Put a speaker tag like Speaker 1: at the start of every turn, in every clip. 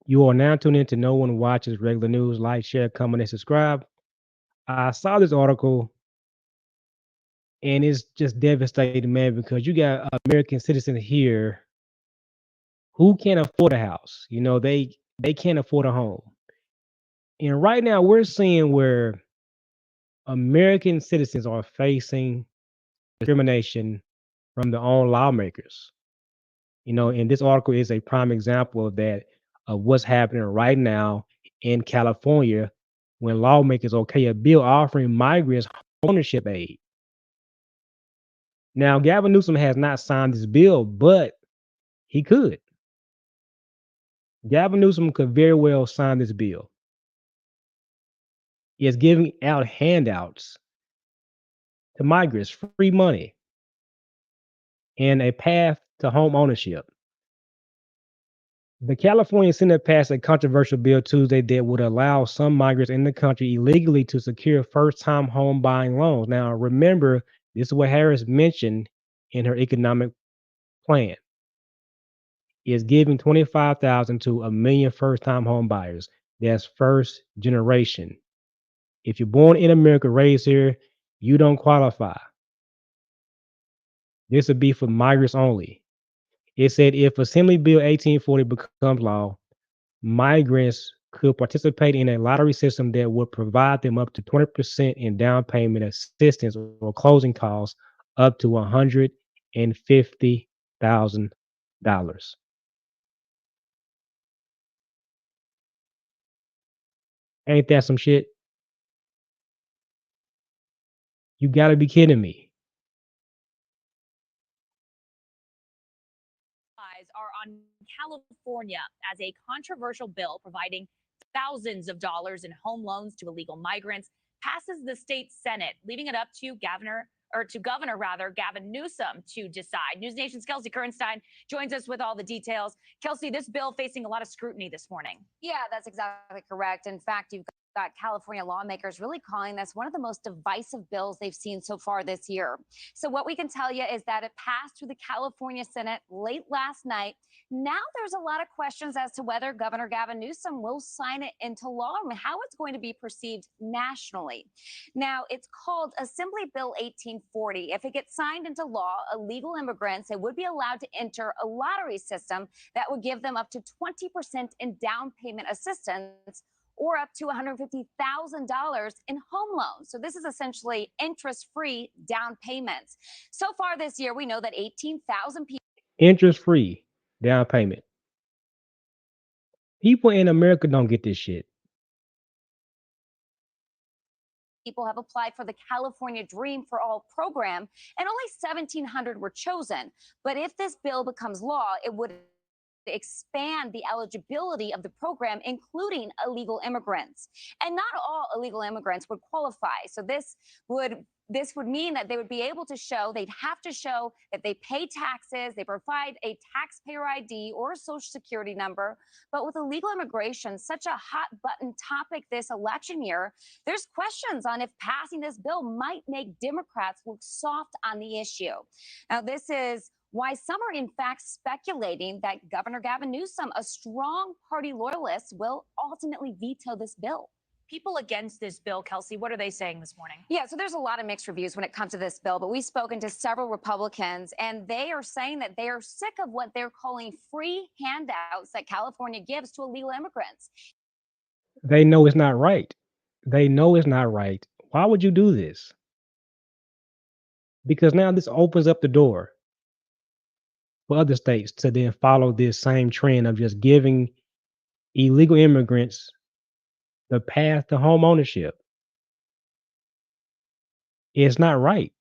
Speaker 1: You are now tuned in to No One Watches Regular News. Like, share, comment, and subscribe. I saw this article and it's just devastating, man, because you got American citizens here who can't afford a house. They can't afford a home. And right now we're seeing where American citizens are facing discrimination from their own lawmakers. And this article is a prime example of that, of what's happening right now in California when lawmakers okay a bill offering migrants ownership aid. Now, Gavin Newsom has not signed this bill, but he could. Gavin Newsom could very well sign this bill. He is giving out handouts to migrants, free money, and a path to home ownership. The California Senate passed a controversial bill Tuesday that would allow some migrants in the country illegally to secure first-time home buying loans. Now, remember, this is what Harris mentioned in her economic plan: is giving 25,000 to a million first-time home buyers. That's first generation. If you're born in America, raised here, you don't qualify. This would be for migrants only. It said if Assembly Bill 1840 becomes law, migrants could participate in a lottery system that would provide them up to 20% in down payment assistance or closing costs up to $150,000. Ain't that some shit? You gotta be kidding me.
Speaker 2: Eyes are on California as a controversial bill providing thousands of dollars in home loans to illegal migrants passes the state Senate, leaving it up to Governor Gavin Newsom to decide. News Nation's Kelsey Kernstein joins us with all the details. Kelsey, this bill facing a lot of scrutiny this morning.
Speaker 3: Yeah, that's exactly correct. In fact, you've got California lawmakers really calling this one of the most divisive bills they've seen so far this year. So, what we can tell you is that it passed through the California Senate late last night. Now, there's a lot of questions as to whether Governor Gavin Newsom will sign it into law and how it's going to be perceived nationally. Now, it's called Assembly Bill 1840. If it gets signed into law, illegal immigrants, they would be allowed to enter a lottery system that would give them up to 20% in down payment assistance or up to $150,000 in home loans. So this is essentially interest-free down payments. So far this year, we know that 18,000 people
Speaker 1: Interest-free down payment. People in America don't get this shit.
Speaker 3: have applied for the California Dream for All program, and only 1,700 were chosen. But if this bill becomes law, it would expand the eligibility of the program, including illegal immigrants. And not all illegal immigrants would qualify. So this would mean that they would be able to show, they'd have to show that they pay taxes, they provide a taxpayer ID or a social security number. But with illegal immigration, such a hot button topic this election year, there's questions on if passing this bill might make Democrats look soft on the issue. Now, this is why some are in fact speculating that Governor Gavin Newsom, a strong party loyalist, will ultimately veto this bill.
Speaker 2: People against this bill, Kelsey, what are they saying this morning?
Speaker 3: Yeah, so there's a lot of mixed reviews when it comes to this bill, but we've spoken to several Republicans, and they are saying that they are sick of what they're calling free handouts that California gives to illegal immigrants.
Speaker 1: They know it's not right. They know it's not right. Why would you do this? Because now this opens up the door for other states to then follow this same trend of just giving illegal immigrants the path to home ownership. It's not right.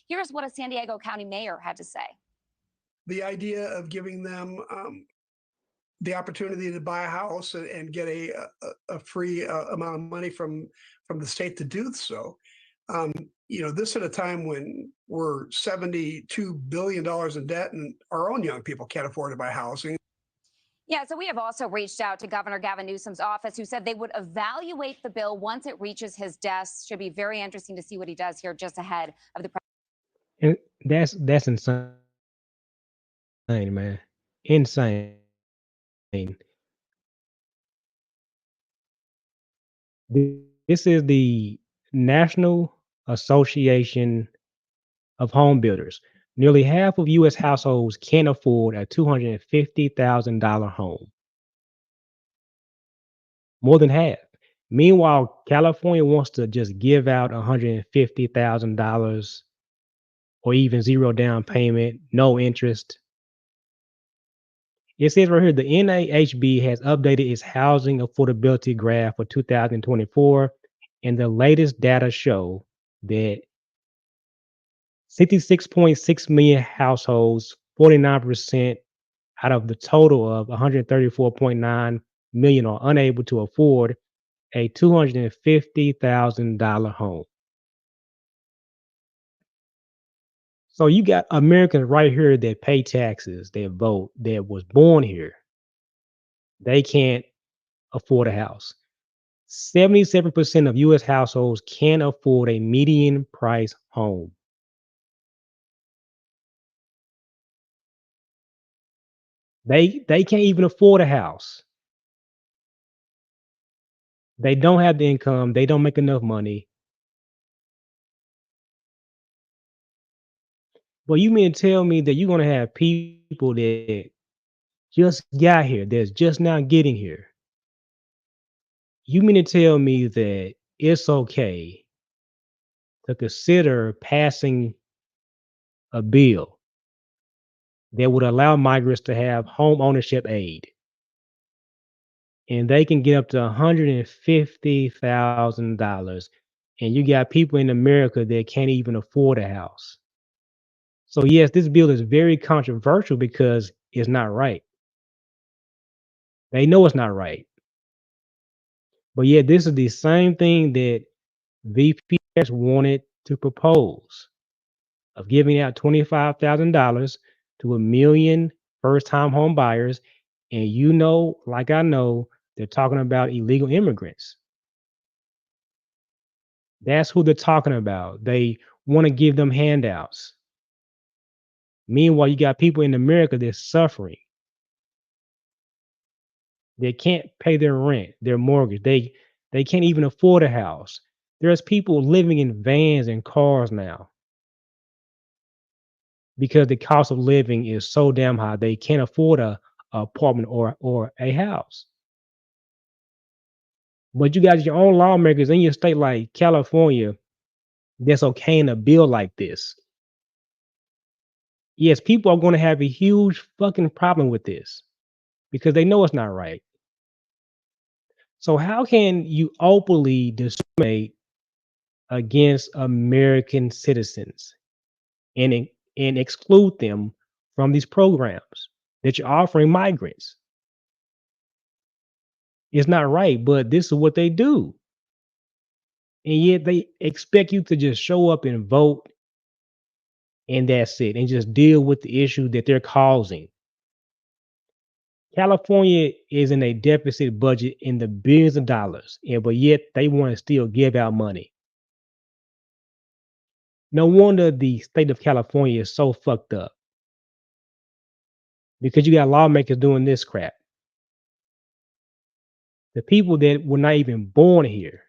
Speaker 3: Here's what a San Diego County mayor had to say.
Speaker 4: The idea of giving them the opportunity to buy a house and get a free amount of money from the state to do so. This at a time when we're $72 billion in debt and our own young people can't afford to buy housing.
Speaker 3: Yeah, so we have also reached out to Governor Gavin Newsom's office, who said they would evaluate the bill once it reaches his desk. Should be very interesting to see what he does here just ahead of the.
Speaker 1: And that's insane, man. Insane. This is the National Association of Home Builders. Nearly half of U.S. households can't afford a $250,000 home. More than half. Meanwhile, California wants to just give out $150,000 or even zero down payment, no interest. It says right here the NAHB has updated its housing affordability graph for 2024, and the latest data show that 66.6 million households, 49% out of the total of 134.9 million, are unable to afford a $250,000 home. So you got Americans right here that pay taxes, that vote, that was born here. They can't afford a house. 77% of US households can't afford a median price home. They can't even afford a house. They don't have the income, they don't make enough money. But you mean to tell me that you're gonna have people that just got here, that's just now getting here. You mean to tell me that it's okay to consider passing a bill that would allow migrants to have home ownership aid, and they can get up to $150,000, and you got people in America that can't even afford a house. So yes, this bill is very controversial because it's not right. They know it's not right. But yet this is the same thing that VPS wanted to propose, of giving out $25,000 to a million first-time home buyers. And you know, like I know, they're talking about illegal immigrants. That's who they're talking about. They want to give them handouts. Meanwhile, you got people in America that's suffering. They can't pay their rent, their mortgage. They can't even afford a house. There's people living in vans and cars now because the cost of living is so damn high. They can't afford a apartment or a house. But you got your own lawmakers in your state like California that's okaying a bill like this. Yes, people are going to have a huge fucking problem with this because they know it's not right. So how can you openly discriminate against American citizens and and exclude them from these programs that you're offering migrants? It's not right, but this is what they do. And yet they expect you to just show up and vote and that's it, and just deal with the issue that they're causing. California is in a deficit budget in the billions of dollars, but yet they want to still give out money. No wonder the state of California is so fucked up because you got lawmakers doing this crap. The people that were not even born here,